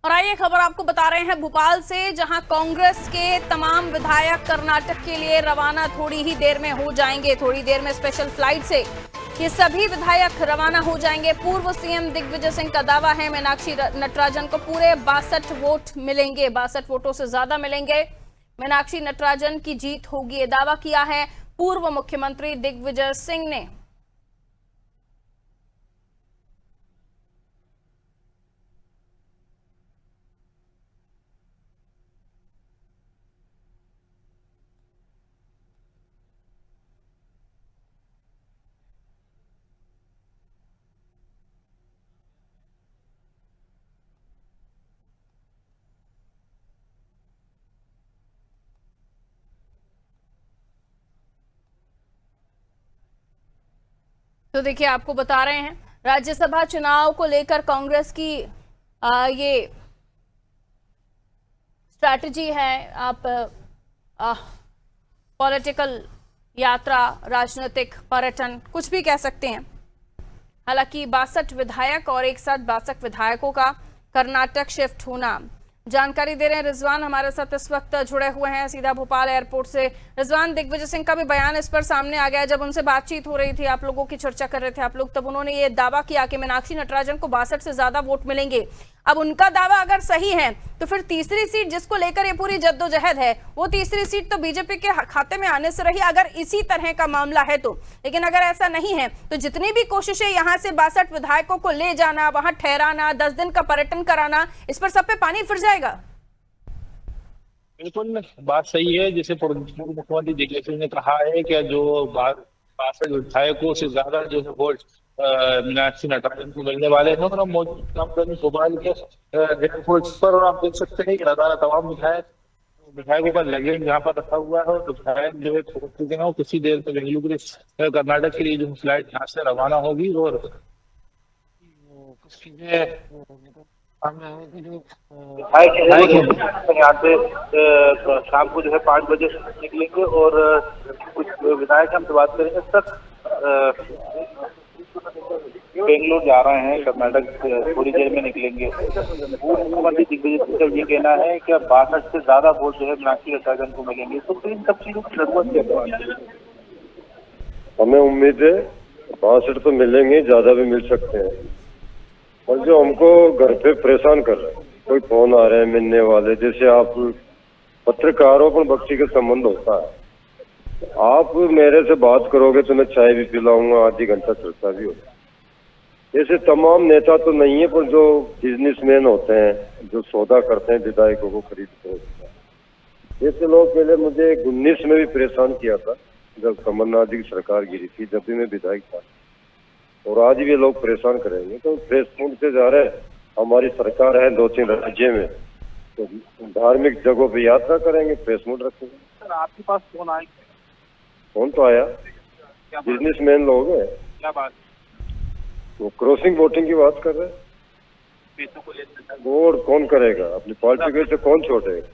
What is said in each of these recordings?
और आइए खबर आपको बता रहे हैं भोपाल से, जहां कांग्रेस के तमाम विधायक कर्नाटक के लिए रवाना थोड़ी ही देर में हो जाएंगे। थोड़ी देर में स्पेशल फ्लाइट से ये सभी विधायक रवाना हो जाएंगे। पूर्व सीएम दिग्विजय सिंह का दावा है मीनाक्षी नटराजन को पूरे 62 वोट मिलेंगे, 62 वोटों से ज्यादा मिलेंगे। मीनाक्षी नटराजन की जीत होगी, ये दावा किया है पूर्व मुख्यमंत्री दिग्विजय सिंह ने। तो देखिए आपको बता रहे हैं राज्यसभा चुनाव को लेकर कांग्रेस की ये स्ट्रैटेजी है। आप पॉलिटिकल यात्रा, राजनीतिक पर्यटन, कुछ भी कह सकते हैं। हालांकि 62 विधायक और एक साथ 62 विधायकों का कर्नाटक शिफ्ट होना। जानकारी दे रहे हैं रिजवान हमारे साथ इस वक्त जुड़े हुए हैं सीधा भोपाल एयरपोर्ट से। रिजवान, दिग्विजय सिंह का भी बयान इस पर सामने आ गया। जब उनसे बातचीत हो रही थी, आप लोगों की चर्चा कर रहे थे आप लोग, तब उन्होंने ये दावा किया कि मीनाक्षी नटराजन को 62 से ज्यादा वोट मिलेंगे। अब उनका दावा अगर सही है तो फिर तीसरी सीट जिसको लेकर ये पूरी जद्दोजहद है, वो तीसरी सीट तो बीजेपी के खाते में आने से रही, अगर इसी तरह का मामला है तो। लेकिन अगर ऐसा नहीं है तो जितनी भी कोशिशें यहाँ से 62 विधायकों को ले जाना, वहां ठहराना, 10 दिन का पर्यटन कराना, इस पर सब पे पानी फिर जाएगा। बिल्कुल बात सही है। जैसे पूर्व मुख्यमंत्री दिग्विजय सिंह ने कहा है कि जो 62 विधायकों से ज्यादा जो है वोट मीनाक्षी नटराजन को मिलने वाले हैं। और मौजूद भोपाल के एयरपोर्ट पर आप देख सकते हैं कि लगातार तमाम विधायकों का लगेज यहाँ पर रखा हुआ है। और विधायक जो है पहुंच चुके हैं, कुछ ही देर में बेंगलुरु कर्नाटक के लिए जो फ्लाइट यहाँ से रवाना होगी। और यहाँ से शाम को जो है 5 बजे निकलेंगे। और कुछ विधायक हमसे बात करेंगे तक बेंगलुरु जा रहे हैं, कर्नाटक थोड़ी देर में निकलेंगे। पूर्व मुख्यमंत्री दिग्विजय सिंह का ये कहना है कि 62 से ज्यादा वोट जो है मीनाक्षी नटराजन को मिलेंगे। तो इन सब चीजों की जरूरत है। हमें उम्मीद है 62 तो मिलेंगे, ज्यादा भी मिल सकते हैं। और जो हमको घर पे परेशान कर रहे हैं, कोई फोन आ रहे हैं मिलने वाले, जैसे आप पत्रकारों पर बख्शी का संबंध होता है। आप मेरे से बात करोगे तो मैं चाय भी पिलाऊंगा, आधी घंटा चर्चा भी होगा। जैसे तमाम नेता तो नहीं है, पर जो बिजनेसमैन होते हैं, जो सौदा करते हैं, विधायकों को खरीदते हैं, जैसे लोग पहले मुझे 19 में भी परेशान किया था जब कमलनाथ जी की सरकार गिरी थी, जब भी मैं विधायक था। और आज भी लोग परेशान करेंगे तो प्रेस मूड से जा रहे हैं। हमारी सरकार है 2-3 राज्य में, तो धार्मिक जगहों पे यात्रा करेंगे, प्रेस मूड रखेंगे। सर आपके पास फोन आया? फोन तो आया, बिजनेसमैन लोग हैं। क्या बात? वो क्रॉसिंग वोटिंग की बात कर रहे हैं। पैसों को लेकर वोट कौन करेगा? अपनी पार्टी के से कौन छोड़ेगा?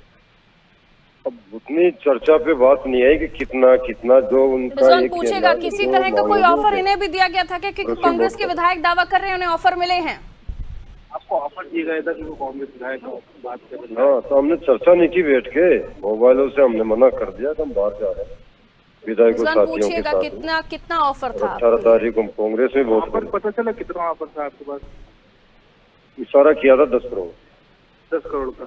अब उतनी चर्चा पे बात नहीं है कि कितना कितना जो उनका पूछेगा किसी तरह का कोई ऑफर इन्हें भी दिया गया था कि कांग्रेस के विधायक दावा कर रहे हैं उन्हें ऑफर मिले हैं। आपको ऑफर दिया गया था कि वो कांग्रेस विधायक बात कर रहे हैं? हाँ, तो हमने चर्चा नहीं की बैठ के, मोबाइलों से हमने मना कर दिया कि हम बाहर जा रहे हैं विधायकों साथियों के साथ। कितना कितना ऑफर था? 18 तारीख को कांग्रेस में वोट कर। पता चला कितना ऑफर था आपके पास? इशारा किया था 10 करोड़। 10 करोड़ का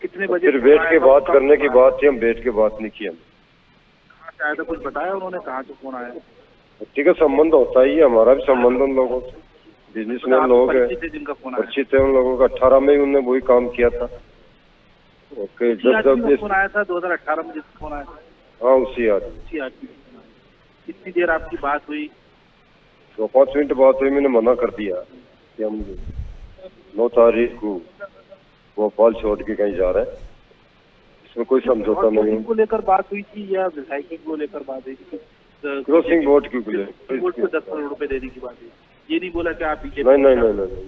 कितने बजे? फिर बैठ के बात करने की बात थी, हम बैठ के बात नहीं की। हम कहाँ से आया था, कुछ बताया उन्होंने? कहाँ से फोन आया? ठीक है, संबंध होता ही है, हमारा भी संबंध उन लोगों से। बिजनेसमैन लोग हैं, परिचित है उन लोगों का। 18 में ही उन्होंने वही काम किया था। ओके, जब फोन आया था 2018 में जिसका फोन आया था? हाँ, उसी आदमी। कितनी देर आपकी बात हुई? 2-5 मिनट बात हुई। मैंने मना कर दिया कि हम 9 तारीख को भोपाल छोड़ के कहीं जा रहे हैं, इसमें कोई समझौता नहीं है। को लेकर बात हुई थी या विधायक को लेकर बात हुई थी? क्रॉसिंग वोट क्यों? वोट को 10 करोड़ रुपए देने की बात हुई। ये नहीं बोला कि आप पीछे? नहीं,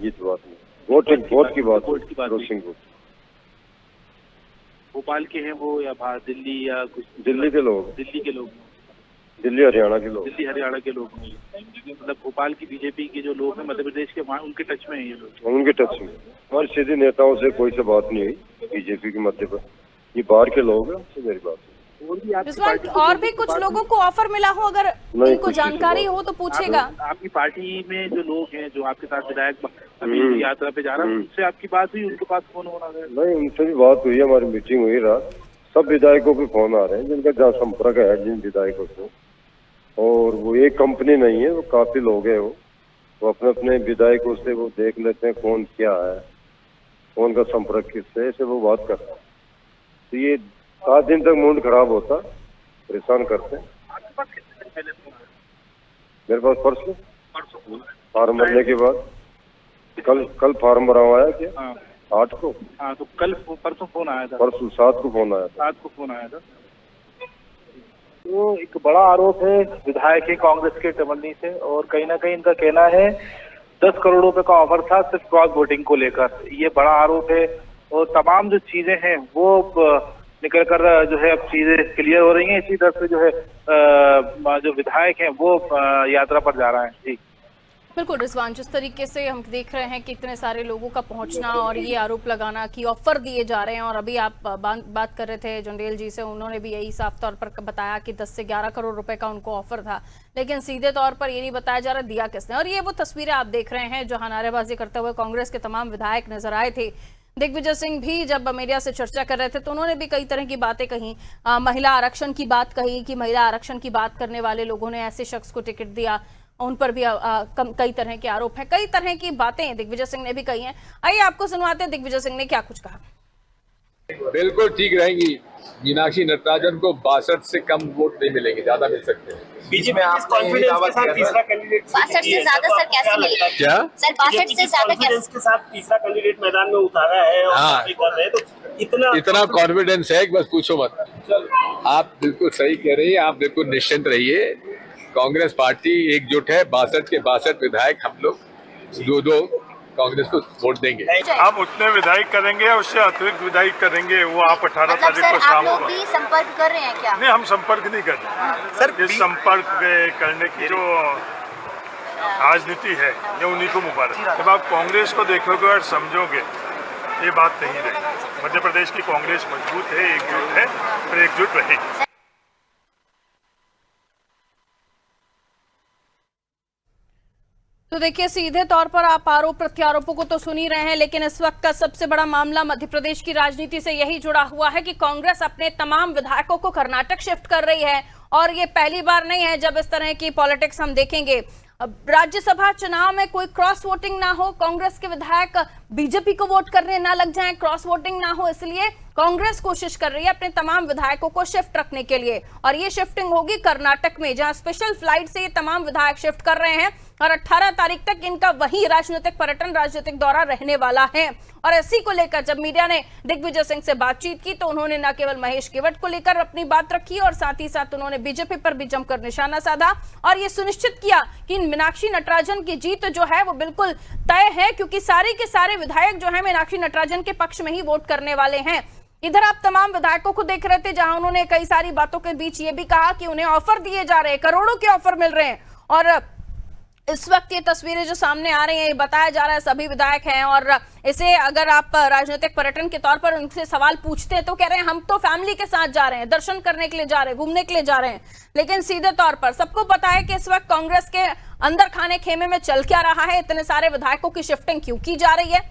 ये तो बात नहीं। वोट की बात, क्रॉसिंग वोट। भोपाल के हैं वो या बाहर दिल्ली या कुछ? दिल्ली के लोग। दिल्ली के लोग। दिल्ली हरियाणा के लोग। दिल्ली हरियाणा के लोग नहीं, मतलब भोपाल की बीजेपी के जो लोग हैं मध्य प्रदेश के, वहाँ उनके टच में है ये लोग। उनके टच में हमारे सीधे नेताओं से कोई से बात नहीं हुई बीजेपी के मध्य पर, ये बाहर के लोग हैं, उससे मेरी बात है। और भी आपकी इस वक्त और भी कुछ लोगों को ऑफर मिला हो, अगर नहीं, इनको कुछ नहीं जानकारी मिला। हो तो पूछेगा। आपकी पार्टी में जो लोग हैं, जो आपके साथ विधायक अभी यात्रा पे जा रहा है, उनसे आपकी बात हुई? उनके पास फोन होना है? नहीं, उनसे भी बात हुई, हमारी मीटिंग हुई रात। सब विधायकों के फोन आ रहे हैं जिनका जहाँ संपर्क है जिन विधायकों से, और वो एक कंपनी नहीं है, वो काफी लोग हैं। वो अपने अपने विधायकों से वो देख लेते हैं कौन क्या है, कौन का संपर्क किससे, ऐसे वो बात करते हैं। तो ये 7 दिन तक मूड खराब होता, परेशान करते हैं। आपके पास कितने दिन पहले फोन आया? मेरे पास परसों परसों फार्म भरने के बाद, कल फार्म भरा हुआ है क्या? हाँ 8 को। हाँ, तो कल परसों फोन आया था, परसों 7 को फोन आया था। 7 को फोन आया था। तो एक बड़ा आरोप है विधायक है कांग्रेस के टमलनी से, और कहीं ना कहीं इनका कहना है 10 करोड़ रुपए का ऑफर था सिर्फ क्रॉस वोटिंग को लेकर। ये बड़ा आरोप है, और तमाम जो चीजें हैं वो निकल कर जो है अब चीजें क्लियर हो रही हैं। इसी तरह से जो है जो विधायक है वो यात्रा पर जा रहा है। जी बिल्कुल रिजवान, जिस तरीके से हम देख रहे हैं कि इतने सारे लोगों का पहुंचना और ये आरोप लगाना कि ऑफर दिए जा रहे हैं, और अभी आप बात कर रहे थे जंडेल जी से, उन्होंने भी यही साफ तौर पर बताया कि 10 से 11 करोड़ रुपए का उनको ऑफर था, लेकिन सीधे तौर पर ये नहीं बताया जा रहा दिया किसने। और ये वो तस्वीरें आप देख रहे हैं जहां नारेबाजी करते हुए कांग्रेस के तमाम विधायक नजर आए थे। दिग्विजय सिंह भी जब मीडिया से चर्चा कर रहे थे तो उन्होंने भी कई तरह की बातें कही, महिला आरक्षण की बात कही कि महिला आरक्षण की बात करने वाले लोगों ने ऐसे शख्स को टिकट दिया, उन पर भी कई तरह के आरोप हैं, कई तरह की बातें दिग्विजय सिंह ने भी कही हैं। आइए आपको सुनवाते हैं दिग्विजय सिंह ने क्या कुछ कहा। बिल्कुल ठीक रहेंगी। मीनाक्षी नटराजन को 62 से कम वोट नहीं मिलेंगे, ज्यादा मिल सकते हैं। बीजेपी इस कॉन्फिडेंस के साथ तीसरा कैंडिडेट 62 से ज्यादा सर कैसे मिलेगा? क्या सर 62 से ज्यादा कॉन्फिडेंस के साथ तीसरा कैंडिडेट मैदान में उतारा है और हाँ। काफी कर रहे हैं, तो इतना कॉन्फिडेंस है कि बस पूछो मत। आप बिल्कुल सही कह रही हैं, आप बिल्कुल निश्चिंत रहिए। कांग्रेस पार्टी एकजुट है। 62 के 62 विधायक हम लोग दो कांग्रेस को वोट देंगे। आप उतने विधायक करेंगे, उससे अतिरिक्त विधायक करेंगे, वो आप 18 मतलब तारीख सर को आप शाम लोग को। भी संपर्क कर रहे हैं क्या? नहीं, हम संपर्क नहीं कर रहे सर। इस संपर्क करने की जो राजनीति है ये उन्हीं को मुबारक। जब आप कांग्रेस को देखोगे और समझोगे ये बात नहीं रही। मध्य प्रदेश की कांग्रेस मजबूत है, एकजुट है और एकजुट रहेगी। तो देखिए, सीधे तौर पर आप आरोप प्रत्यारोपों को तो सुन ही रहे हैं, लेकिन इस वक्त का सबसे बड़ा मामला मध्य प्रदेश की राजनीति से यही जुड़ा हुआ है कि कांग्रेस अपने तमाम विधायकों को कर्नाटक शिफ्ट कर रही है। और ये पहली बार नहीं है जब इस तरह की पॉलिटिक्स हम देखेंगे। राज्यसभा चुनाव में कोई क्रॉस वोटिंग ना हो, कांग्रेस के विधायक बीजेपी को वोट करने ना लग जाएं, क्रॉस वोटिंग ना हो, इसलिए कांग्रेस कोशिश कर रही है अपने तमाम विधायकों को शिफ्ट रखने के लिए। और ये शिफ्टिंग होगी कर्नाटक में, जहां स्पेशल फ्लाइट से ये तमाम विधायक शिफ्ट कर रहे हैं और 18 तारीख तक इनका वही राजनीतिक पर्यटन, राजनीतिक दौरा रहने वाला है। और इसी को लेकर जब मीडिया ने दिग्विजय सिंह से बातचीत की तो उन्होंने न केवल महेश केवट को लेकर अपनी बात रखी और साथ ही साथ उन्होंने बीजेपी पर भी जमकर निशाना साधा और ये सुनिश्चित किया कि मीनाक्षी नटराजन की जीत जो है वो बिल्कुल तय है, क्योंकि सारे के सारे विधायक जो है मीनाक्षी नटराजन के पक्ष में ही वोट करने वाले हैं। इधर आप तमाम विधायकों को देख रहे थे जहां उन्होंने कई सारी बातों के बीच ये भी कहा कि उन्हें ऑफर दिए जा रहे हैं, करोड़ों के ऑफर मिल रहे हैं। और इस वक्त ये तस्वीरें जो सामने आ रही हैं, ये बताया जा रहा है सभी विधायक हैं और इसे अगर आप राजनीतिक पर्यटन के तौर पर उनसे सवाल पूछते हैं तो कह रहे हैं हम तो फैमिली के साथ जा रहे हैं, दर्शन करने के लिए जा रहे हैं, घूमने के लिए जा रहे हैं। लेकिन सीधे तौर पर सबको पता है कि इस वक्त कांग्रेस के अंदर खाने खेमे में चल क्या रहा है, इतने सारे विधायकों की शिफ्टिंग क्यों की जा रही है।